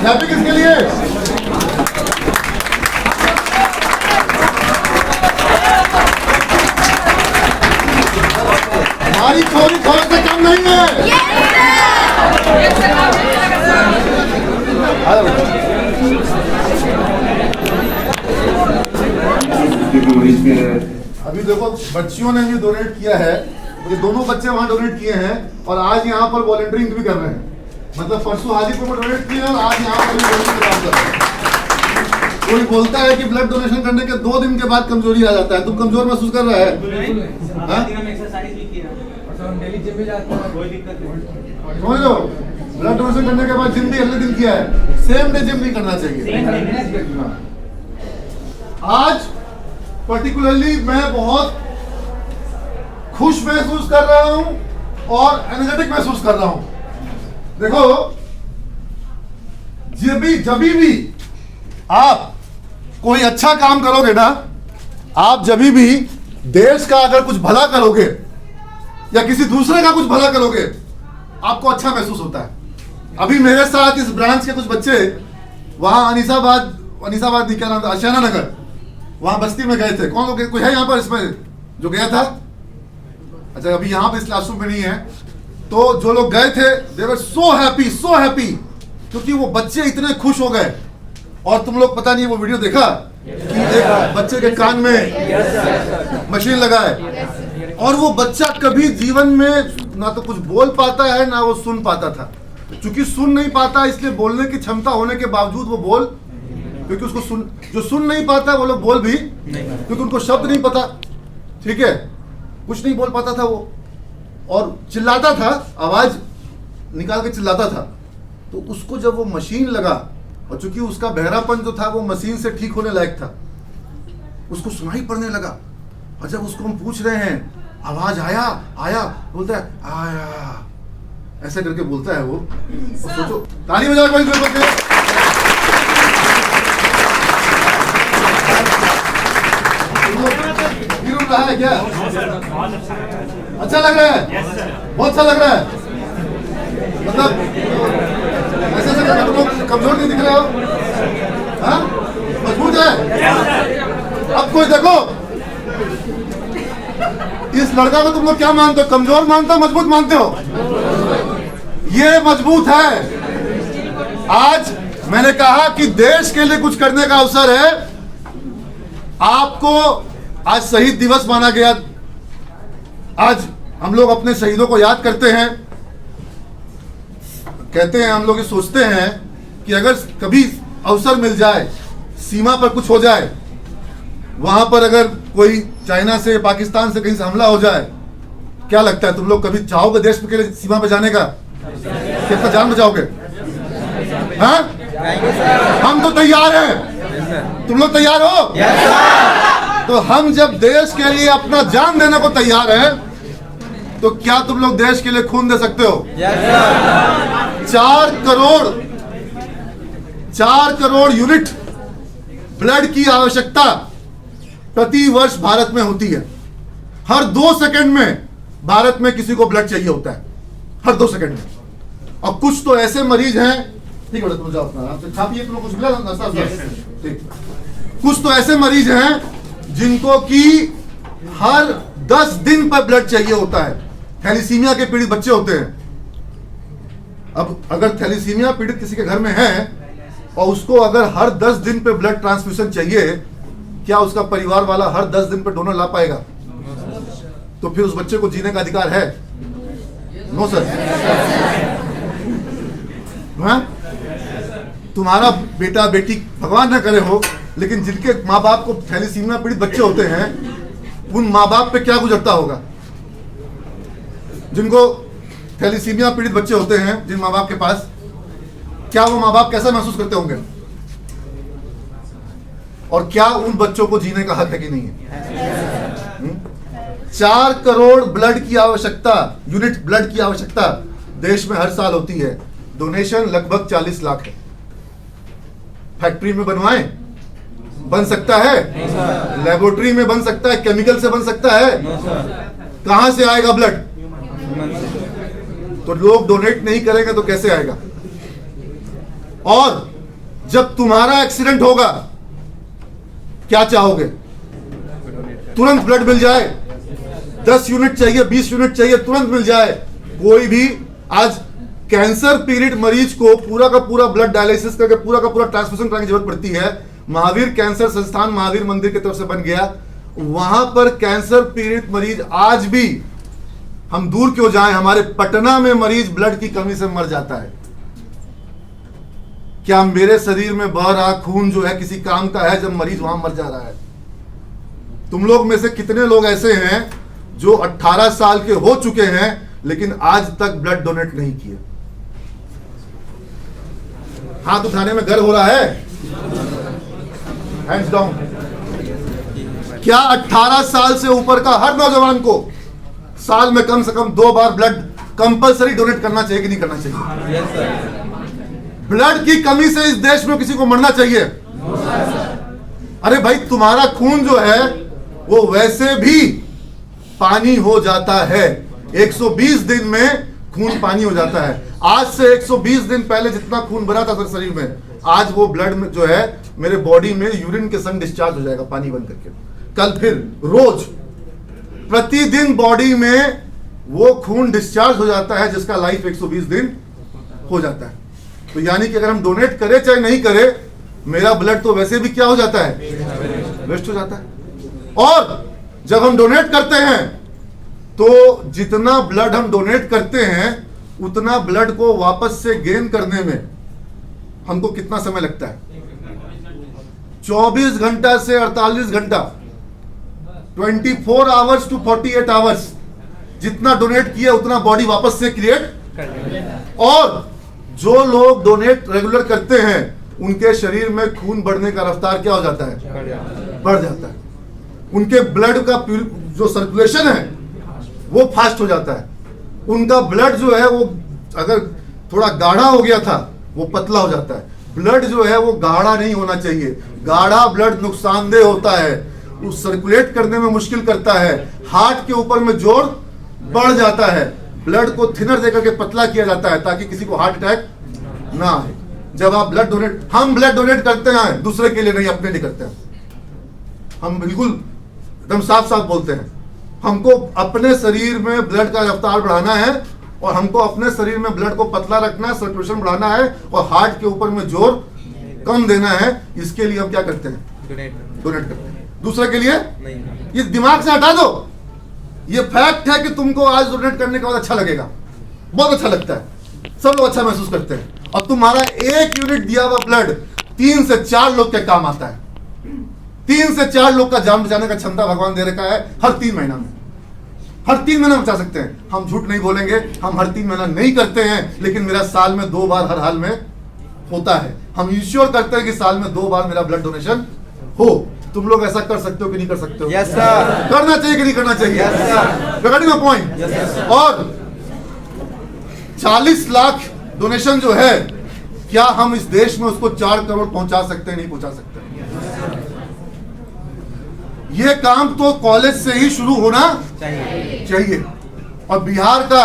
Clapping किसके लिए? हमारी चोरी थोड़ा से कम नहीं है। अभी देखो बच्चियों ने भी डोनेट किया है, ये दोनों बच्चे वहां डोनेट किए हैं और आज यहाँ पर वॉलंटियरिंग भी कर रहे हैं। मतलब परसों हाजीपुर में डोनेट किए और आज यहाँ पर भी डोनेट काम कर रहे हैं। कोई बोलता है कि ब्लड डोनेशन करने के 2 दिन के बाद कमजोरी आ जाता है, तुम कमजोर महसूस कर रहा है? समझ लो, ब्लड डोनेशन करने के बाद जिम भी अगले दिन किया है, सेम डे जिम नहीं करना चाहिए। आज पर्टिकुलरली मैं बहुत खुश महसूस कर रहा हूं और एनर्जेटिक महसूस कर रहा हूं। देखो, जब भी आप कोई अच्छा काम करोगे ना, आप जब भी देश का अगर कुछ भला करोगे या किसी दूसरे का कुछ भला करोगे, आपको अच्छा महसूस होता है। अभी मेरे साथ इस ब्रांच के कुछ बच्चे वहां अनीसाबाद नहीं, क्या नाम था, आशियाना नगर, वहां बस्ती में गए थे। कौन लोग, कोई है यहाँ पर इसमें जो गया था? अच्छा, अभी यहाँ पे इस क्लासरूम में नहीं है। तो जो लोग गए थे, दे वर सो हैप्पी, क्योंकि वो बच्चे इतने खुश हो गए। और तुम लोग पता नहीं वो वीडियो देखा कि एक बच्चे के कान में मशीन लगा है और वो बच्चा कभी जीवन में ना तो कुछ बोल पाता है ना वो सुन पाता था। चूंकि सुन नहीं पाता, इसलिए बोलने की क्षमता होने के बावजूद वो बोल, क्योंकि उसको जो सुन नहीं पाता वो लोग बोल भी क्योंकि उनको शब्द नहीं पता, ठीक है, कुछ नहीं बोल पाता था वो, और चिल्लाता था, आवाज निकाल के चिल्लाता था। तो उसको जब वो मशीन लगा और चूंकि उसका बहरापन जो था वो मशीन से ठीक होने लायक था, उसको सुनाई पड़ने लगा। और जब उसको हम पूछ रहे हैं आवाज आया, बोलता है आया, ऐसे करके बोलता है वो। और सोचो, ताली बजाओ कोई है क्या? अच्छा लग रहा है, बहुत अच्छा लग रहा है। मतलब ऐसे तुम लोग कमजोर नहीं दिख रहे हो, हाँ, मजबूत है। अब कोई देखो, इस लड़का को तुम लोग क्या मानते हो? कमजोर मानते हो, मजबूत मानते हो? ये मजबूत है। आज मैंने कहा कि देश के लिए कुछ करने का अवसर है। आपको आज शहीद दिवस माना गया। आज हम लोग अपने शहीदों को याद करते हैं। कहते हैं, हम लोग ये सोचते हैं कि अगर कभी अवसर मिल जाए, सीमा पर कुछ हो जाए, वहां पर अगर कोई चाइना से, पाकिस्तान से कहीं से हमला हो जाए, क्या लगता है तुम लोग कभी चाहोगे देश के लिए सीमा पर जाने का? कितना जान बचाओगे? हाँ, हम तो तैयार हैं। तुम लोग तैयार हो? तो हम जब देश के लिए अपना जान देने को तैयार हैं, तो क्या तुम लोग देश के लिए खून दे सकते हो? 4 करोड़ यूनिट ब्लड की आवश्यकता प्रति वर्ष भारत में होती है। हर 2 सेकंड में भारत में किसी को ब्लड चाहिए होता है, हर 2 सेकंड में। और कुछ तो ऐसे मरीज हैं, ठीक है, तुम जाओ अपना आराम से खा पिए, तुम कुछ मिला नाश्ता, ठीक। कुछ तो ऐसे मरीज हैं जिनको कि हर 10 दिन पर ब्लड चाहिए होता है। थैलीसीमिया के पीड़ित बच्चे होते हैं। अब अगर थैलीसीमिया पीड़ित किसी के घर में है और उसको अगर हर 10 दिन पे ब्लड ट्रांसफ्यूजन चाहिए, क्या उसका परिवार वाला हर 10 दिन पे डोनर ला पाएगा? तो फिर उस बच्चे को जीने का अधिकार है? No sir. तुम्हारा बेटा बेटी भगवान न करे हो, लेकिन जिनके माँ बाप को थैलीसीमिया पीड़ित बच्चे होते हैं, उन माँ बाप पे क्या गुजरता होगा? जिनको थैलीसीमिया पीड़ित बच्चे होते हैं, जिन माँ बाप के पास, क्या वो माँ बाप कैसा महसूस करते होंगे? और क्या उन बच्चों को जीने का हक है कि नहीं है? 4 करोड़ ब्लड की आवश्यकता, यूनिट ब्लड की आवश्यकता देश में हर साल होती है। डोनेशन लगभग 40 लाख है। फैक्ट्री में बनवाएं, बन सकता है? लेबोरेटरी में बन सकता है, केमिकल से बन सकता है? कहां से आएगा ब्लड? तो लोग डोनेट नहीं करेंगे तो कैसे आएगा? और जब तुम्हारा एक्सीडेंट होगा क्या चाहोगे? तुरंत ब्लड मिल जाए, 10 यूनिट चाहिए, 20 यूनिट चाहिए, तुरंत मिल जाए। कोई भी आज कैंसर पीड़ित मरीज को पूरा का पूरा ब्लड डायलिसिस करके पूरा का पूरा ट्रांसफ्यूजन कराने की जरूरत पड़ती है। महावीर कैंसर संस्थान महावीर मंदिर की तरफ से बन गया, वहां पर कैंसर पीड़ित मरीज आज भी, हम दूर क्यों जाएं, हमारे पटना में मरीज ब्लड की कमी से मर जाता है। क्या मेरे शरीर में बह रहा खून जो है किसी काम का है जब मरीज वहां मर जा रहा है? तुम लोग में से कितने लोग ऐसे हैं जो 18 साल के हो चुके हैं लेकिन आज तक ब्लड डोनेट नहीं किए? हाथ उठाने में गर्व हो रहा है? Hands down. क्या 18 साल से ऊपर का हर नौजवान को साल में कम से कम 2 बार ब्लड कंपलसरी डोनेट करना चाहिए कि नहीं करना चाहिए? Yes sir. ब्लड की कमी से इस देश में किसी को मरना चाहिए? अरे भाई, तुम्हारा खून जो है वो वैसे भी पानी हो जाता है। 120 दिन में खून पानी हो जाता है। आज से 120 दिन पहले जितना खून भरा था शरीर में, आज वो ब्लड में जो है मेरे बॉडी में यूरिन के संग डिस्चार्ज हो जाएगा पानी बन करके। कल फिर रोज प्रतिदिन बॉडी में वो खून डिस्चार्ज हो जाता है जिसका लाइफ 120 दिन हो जाता है। तो यानी कि अगर हम डोनेट करें चाहे नहीं करें, मेरा ब्लड तो वैसे भी क्या हो जाता है, वेस्ट हो जाता है। और जब हम डोनेट करते हैं तो जितना ब्लड हम डोनेट करते हैं उतना ब्लड को वापस से गेन करने में हमको कितना समय लगता है? 24 घंटा से 48 घंटा, 24 आवर्स टू 48 आवर्स जितना डोनेट किया उतना बॉडी वापस से क्रिएट। और जो लोग डोनेट रेगुलर करते हैं उनके शरीर में खून बढ़ने का रफ्तार क्या हो जाता है, बढ़ जाता है। उनके ब्लड का जो सर्कुलेशन है वो फास्ट हो जाता है। उनका ब्लड जो है वो अगर थोड़ा गाढ़ा हो गया था वो पतला हो जाता है। ब्लड जो है वो गाढ़ा नहीं होना चाहिए। गाढ़ा ब्लड नुकसानदेह होता है, वो सर्कुलेट करने में मुश्किल करता है, हार्ट के ऊपर में जोर बढ़ जाता है। ब्लड को थिनर देकर के पतला किया जाता है ताकि किसी को हार्ट अटैक ना आए। जब आप ब्लड डोनेट, हम ब्लड डोनेट करते हैं दूसरे के लिए नहीं, अपने लिए करते हैं। हम बिल्कुल एकदम साफ साफ बोलते हैं, हमको अपने शरीर में ब्लड का रफ्तार बढ़ाना है और हमको अपने शरीर में ब्लड को पतला रखना है, सर्कुलेशन बढ़ाना है और हार्ट के ऊपर में जोर कम देना है। इसके लिए हम क्या करते हैं, डोनेट करते हैं। दूसरे के लिए नहीं। ये दिमाग से हटा दो। ये फैक्ट है कि तुमको आज डोनेट करने के बाद अच्छा लगेगा, बहुत अच्छा लगता है, सब लोग अच्छा महसूस करते हैं। और तुम्हारा 1 यूनिट दिया हुआ ब्लड 3 से 4 लोग के काम आता है। 3 से 4 लोग का जान बचाने का क्षमता भगवान दे रखा है हर 3 महीना में। हर 3 महीना बचा सकते हैं। हम झूठ नहीं बोलेंगे, हम हर 3 महीना नहीं करते हैं, लेकिन मेरा साल में 2 बार हर हाल में होता है। हम इंश्योर करते हैं कि साल में 2 बार मेरा ब्लड डोनेशन हो। तुम लोग ऐसा कर सकते हो कि नहीं कर सकते हो? Yes sir. करना चाहिए कि नहीं करना चाहिए? Yes sir. Regarding my point. Yes sir. और 40 लाख डोनेशन जो है, क्या हम इस देश में उसको 4 करोड़ पहुंचा सकते हैं? नहीं पहुंचा सकते। ये काम तो कॉलेज से ही शुरू होना चाहिए। और बिहार का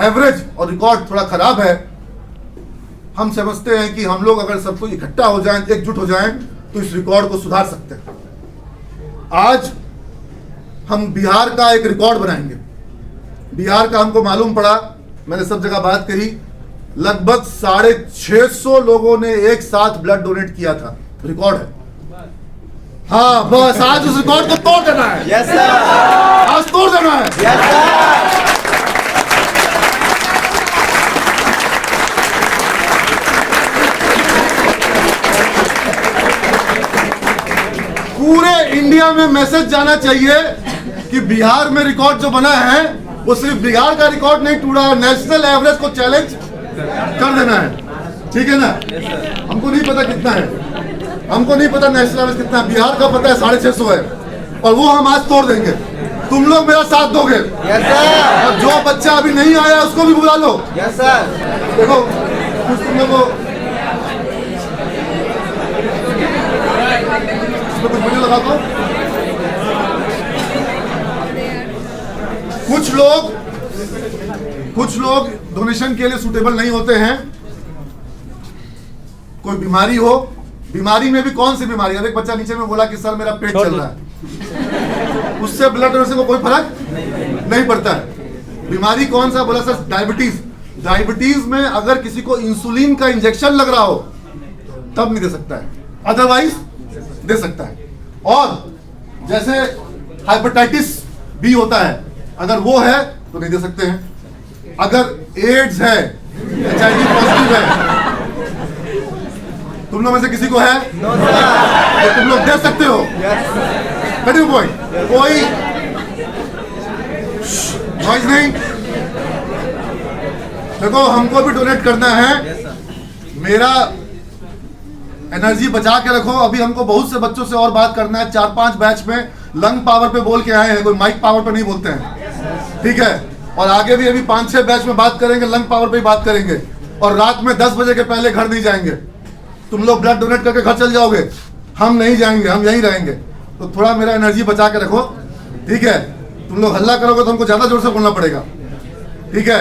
एवरेज और रिकॉर्ड थोड़ा खराब है। हम समझते हैं कि हम लोग अगर सबको इकट्ठा हो जाएं, एकजुट हो जाएं, तो इस रिकॉर्ड को सुधार सकते हैं। आज हम बिहार का एक रिकॉर्ड बनाएंगे। बिहार का हमको मालूम पड़ा, मैंने सब जगह बात करी, लगभग 650 लोगों ने एक साथ ब्लड डोनेट किया था। रिकॉर्ड है। हाँ, बस आज उस रिकॉर्ड को तोड़ देना है। Yes sir. आज तोड़ देना है। Yes sir. पूरे इंडिया में मैसेज जाना चाहिए कि बिहार में रिकॉर्ड जो बना है वो सिर्फ बिहार का रिकॉर्ड नहीं टूटा है, नेशनल एवरेज को चैलेंज कर देना है। ठीक है ना? हमको नहीं पता कितना है, हमको नहीं पता नेशनल एवरेज कितना है, बिहार का पता है 650 है, और वो हम आज तोड़ देंगे। तुम लोग मेरा साथ दोगे? Yes sir. और जो बच्चा अभी नहीं आया उसको भी बुला लो। Yes sir. देखो कुछ तुम लोग कुछ वीडियो लगा दो। कुछ लोग डोनेशन के लिए सुटेबल नहीं होते हैं। कोई बीमारी हो, बीमारी में भी कौन सी बीमारी, अब एक बच्चा नीचे में बोला कि सर मेरा पेट चल रहा है, उससे ब्लड डोनेशन को कोई फर्क नहीं पड़ता है। बीमारी कौन सा बोला सर, डायबिटीज। डायबिटीज में अगर किसी को इंसुलिन का इंजेक्शन लग रहा हो तब नहीं दे सकता है, अदरवाइज दे सकता है। और जैसे हाइपेटाइटिस बी होता है, अगर वो है तो नहीं दे सकते हैं। अगर एड्स है, HIV पॉजिटिव है, तुम लोग में से किसी को है तो तुम लोग दे सकते हो। पॉइंट, कोई नॉइज नहीं। देखो हमको भी डोनेट करना है, मेरा एनर्जी बचा के रखो। अभी हमको बहुत से बच्चों से और बात करना है, 4-5 बैच में लंग पावर पे बोल के आए हैं, कोई माइक पावर पे नहीं बोलते हैं, ठीक है। और आगे भी अभी 5-6 बैच में बात करेंगे, लंग पावर पे ही बात करेंगे। और रात में 10 बजे के पहले घर नहीं जाएंगे। तुम लोग ब्लड डोनेट करके घर चल जाओगे, हम नहीं जाएंगे, हम यहीं रहेंगे। तो थोड़ा मेरा एनर्जी बचा के रखो, ठीक है। तुम लोग हल्ला करोगे तो हमको ज्यादा जोर से बोलना पड़ेगा, ठीक है।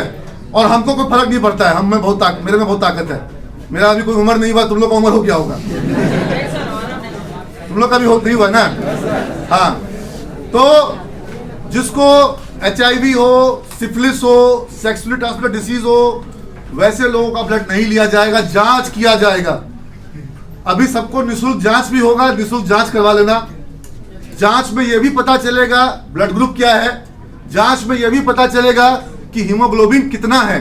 और हमको कोई फर्क नहीं पड़ता है, हम में बहुत मेरे में बहुत ताकत है। मेरा अभी कोई उम्र नहीं हुआ, तुम लोग का उम्र हो गया होगा, तुम लोग का भी नहीं हुआ ना। हाँ, तो जिसको HIV हो, सिफिलिस हो, सेक्सुअली ट्रांसमिटेड डिसीज हो, वैसे लोगों का ब्लड नहीं लिया जाएगा, जांच किया जाएगा। अभी सबको निःशुल्क जांच भी होगा, निःशुल्क जांच करवा लेना। जांच में यह भी पता चलेगा ब्लड ग्रुप क्या है, जांच में यह भी पता चलेगा कि हीमोग्लोबिन कितना है।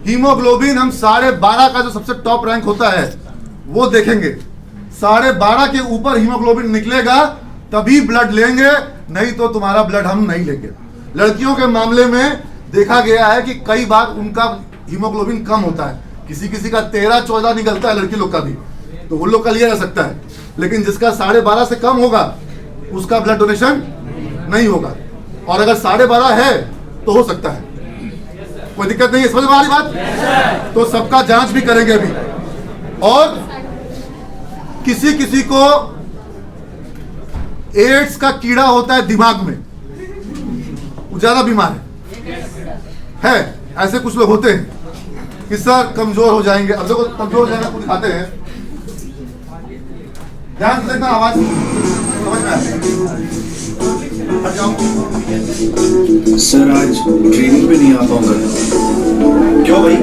हीमोग्लोबिन हम 12.5 का जो सबसे टॉप रैंक होता है वो देखेंगे। 12.5 के ऊपर हीमोग्लोबिन निकलेगा तभी ब्लड लेंगे, नहीं तो तुम्हारा ब्लड हम नहीं लेंगे। लड़कियों के मामले में देखा गया है कि कई बार उनका हीमोग्लोबिन कम होता है, किसी किसी का 13-14 निकलता है, लड़की लोग का भी, तो वो लोग का लिया जा सकता है। लेकिन जिसका 12.5 से कम होगा उसका ब्लड डोनेशन नहीं होगा। और अगर 12.5 है तो हो सकता है, कोई दिक्कत नहीं है। समझ में आ रही बात? तो सबका जांच भी करेंगे अभी। और किसी किसी को एड्स का कीड़ा होता है दिमाग में, वो ज्यादा बीमार है। ऐसे कुछ लोग होते हैं कि सर कमजोर हो जाएंगे। अब देखो कमजोर हो जाएगा, कुछ खाते हैं, ध्यान से देखना, आवाज समझ में आती है। हट जाओ। सर आज ट्रेनिंग पे नहीं आ पाऊंगा। क्यों भाई?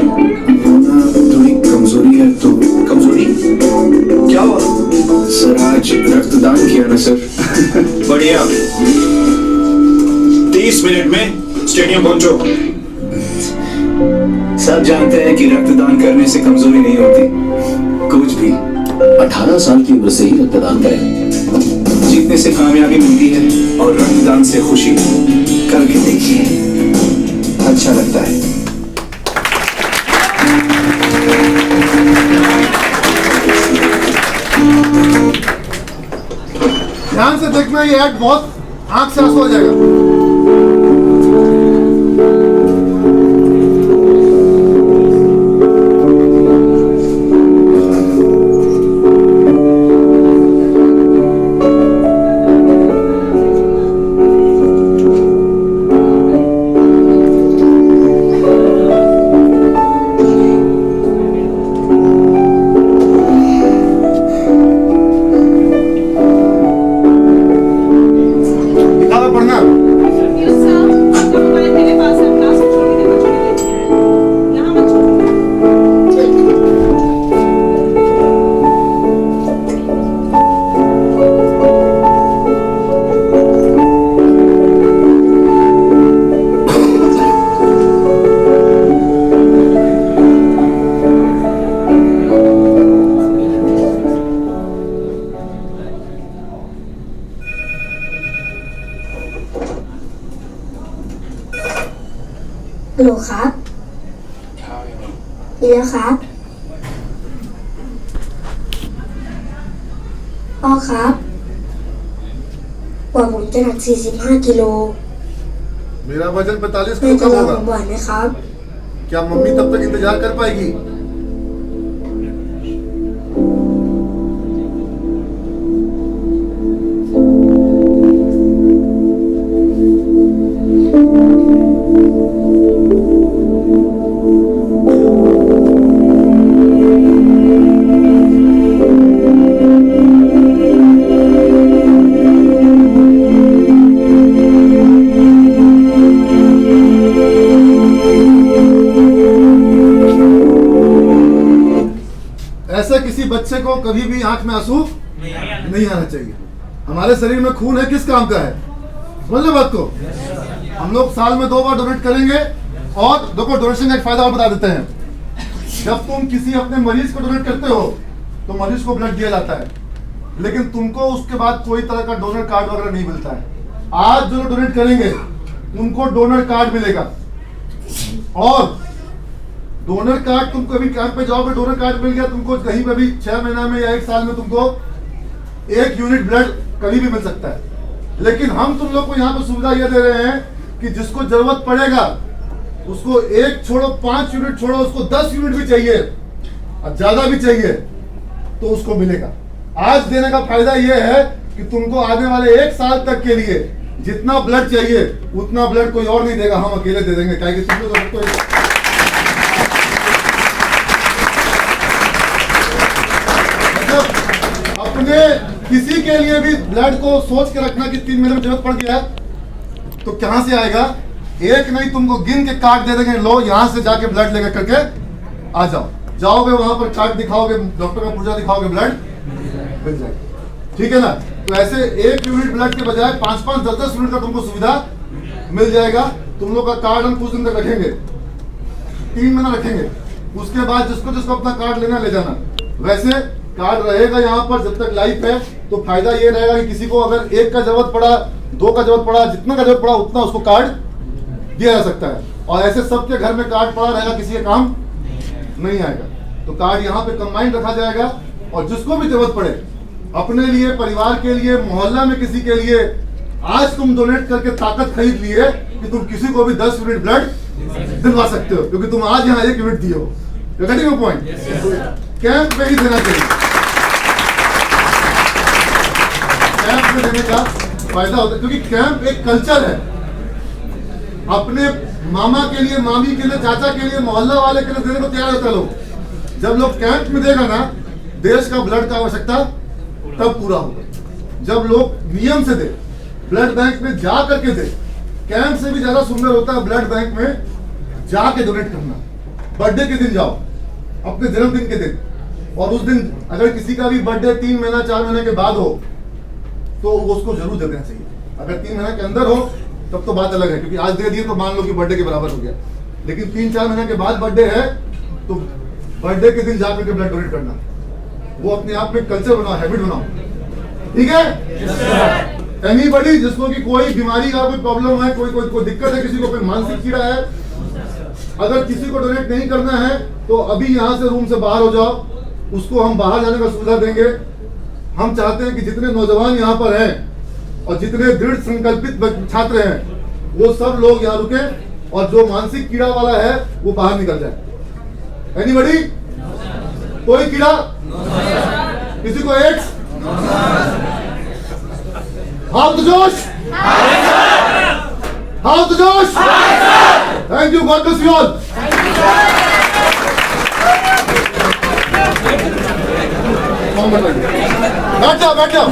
थोड़ी कमजोरी है। तो कमजोरी क्या हुआ? सर आज रक्तदान किया ना सर। बढ़िया, 30 मिनट में स्टेडियम पहुंचो। सब जानते हैं कि रक्तदान करने से कमजोरी नहीं होती कुछ भी। 18 साल की उम्र से ही रक्तदान करें। जीतने से कामयाबी मिलती है और रक्तदान से खुशी। करके देखिए, अच्छा लगता है। ध्यान से देखना, ये ऐड बहुत आंख से आंसू हो जाएगा।ฮัลโหลครับดีแล้วครับพ่อครับกว่าผมจะหนัก45 กิโล मेरा वजन 45 แม่ किलो จะ कम รอผ होगा। มบ่อยไหมครับ क्या मम्मी तब तक इंतजार कर पाएगी? ऐसे किसी बच्चे को कभी भी आंख में आंसू नहीं आना चाहिए। हमारे शरीर में खून है, किस काम का है, समझ लो बात को। हम लोग साल में 2 बार डोनेट करेंगे। और देखो डोनेशन का एक फायदा और बता देते हैं। जब तुम किसी अपने मरीज को डोनेट करते हो तो मरीज को ब्लड दिया जाता है, लेकिन तुमको उसके बाद कोई तरह का डोनर कार्ड वगैरह नहीं मिलता है। आज जो डोनेट करेंगे उनको डोनर कार्ड मिलेगा। और डोनर कार्ड तुम कभी कैंप पे जाओगे, डोनर कार्ड मिल गया तुमको, कहीं पे भी 6 महीना में या 1 साल में तुमको 1 यूनिट ब्लड कभी भी मिल सकता है। लेकिन हम तुम लोग को यहाँ पे सुविधा यह दे रहे हैं कि जिसको जरूरत पड़ेगा उसको 1 छोड़ो 5 यूनिट छोड़ो, उसको 10 यूनिट भी चाहिए और ज्यादा भी चाहिए तो उसको मिलेगा। आज देने का फायदा यह है कि तुमको आने वाले 1 साल तक के लिए जितना ब्लड चाहिए उतना ब्लड कोई और नहीं देगा, हम अकेले दे देंगे। क्या कि तुम लोग मतलब अपने किसी के लिए भी ब्लड को सोच के रखना कि 3 महीने में जरूरत पड़ गया तो कहां से आएगा। एक नहीं तुमको गिन के कार्ड दे देंगे, लो यहां से जाके ब्लड लेकर करके आ जाओ। जाओगे वहां पर कार्ड दिखाओगे, डॉक्टर का पुर्जा दिखाओगे, ब्लड मिल जाएगा। ठीक है ना। तो ऐसे 1 यूनिट ब्लड के बजाय 5-5, 10-10 यूनिट का तुमको सुविधा मिल जाएगा। तुम लोग का कार्ड हम कुछ दिन तक रखेंगे, 3 महीना रखेंगे। उसके बाद जिसको जिसको अपना कार्ड लेना ले जाना। वैसे कार्ड रहेगा यहाँ पर जब तक लाइफ है। तो फायदा ये रहेगा कि किसी को अगर 1 का जरूरत पड़ा, 2 का जरूरत पड़ा, जितना का जरूरत पड़ा उतना उसको कार्ड दिया जा सकता है। और ऐसे सबके घर में कार्ड पड़ा रहेगा, किसी का काम नहीं आएगा। तो कार्ड यहाँ पे कंबाइंड रखा जाएगा और जिसको भी जरूरत पड़े, अपने लिए, परिवार के लिए, मोहल्ला में किसी के लिए, आज तुम डोनेट करके ताकत खरीद लिए कि तुम किसी को भी 10 यूनिट ब्लड दिलवा सकते हो, क्योंकि तुम आज यहाँ 1 यूनिट दिए हो। पॉइंट कैंप में ही देना चाहिए। कैंप में देने का फायदा होता है क्योंकि कैंप एक कल्चर है। अपने मामा के लिए, मामी के लिए, चाचा के लिए, मोहल्ला वाले के लिए देने को तैयार होता है लोग। जब लोग कैंप में देगा ना, देश का ब्लड का आवश्यकता तब पूरा होगा जब लोग नियम से दे, ब्लड बैंक में जा करके दे। कैंप से भी ज्यादा सुंदर होता है ब्लड बैंक में जाके डोनेट करना। बर्थडे के दिन जाओ, अपने जन्मदिन के दिन, और उस दिन अगर किसी का भी बर्थडे 3 महीना 4 महीने के बाद हो तो उसको जरूर दे देना चाहिए। अगर 3 महीने के अंदर हो तब तो बात अलग है, क्योंकि आज दे दिए तो मान लो कि बर्थडे के बराबर हो गया। लेकिन 3-4 महीने के बाद बर्थडे है तो बर्थडे के दिन जाकर के ब्लड डोनेट करना, वो अपने आप में कल्चर बनाओ, हैबिट बनाओ। ठीक है। एनीबॉडी जिसको कि कोई बीमारी का कोई प्रॉब्लम है, कोई दिक्कत है, किसी को कोई मानसिक कीड़ा है, अगर किसी को डोनेट नहीं करना है तो अभी यहाँ से रूम से बाहर हो जाओ, उसको हम बाहर जाने का सुविधा देंगे। हम चाहते हैं कि जितने नौजवान यहाँ पर हैं और जितने दृढ़ संकल्पित छात्र हैं वो सब लोग यहाँ रुके और जो मानसिक कीड़ा वाला है वो बाहर निकल जाए। एनीबॉडी, कोई कीड़ा, किसी को एड्स, हाउ तो जोश, हाउ तो जोश। Thank you, God bless you all. बैठ जाओ, बैठ जाओ।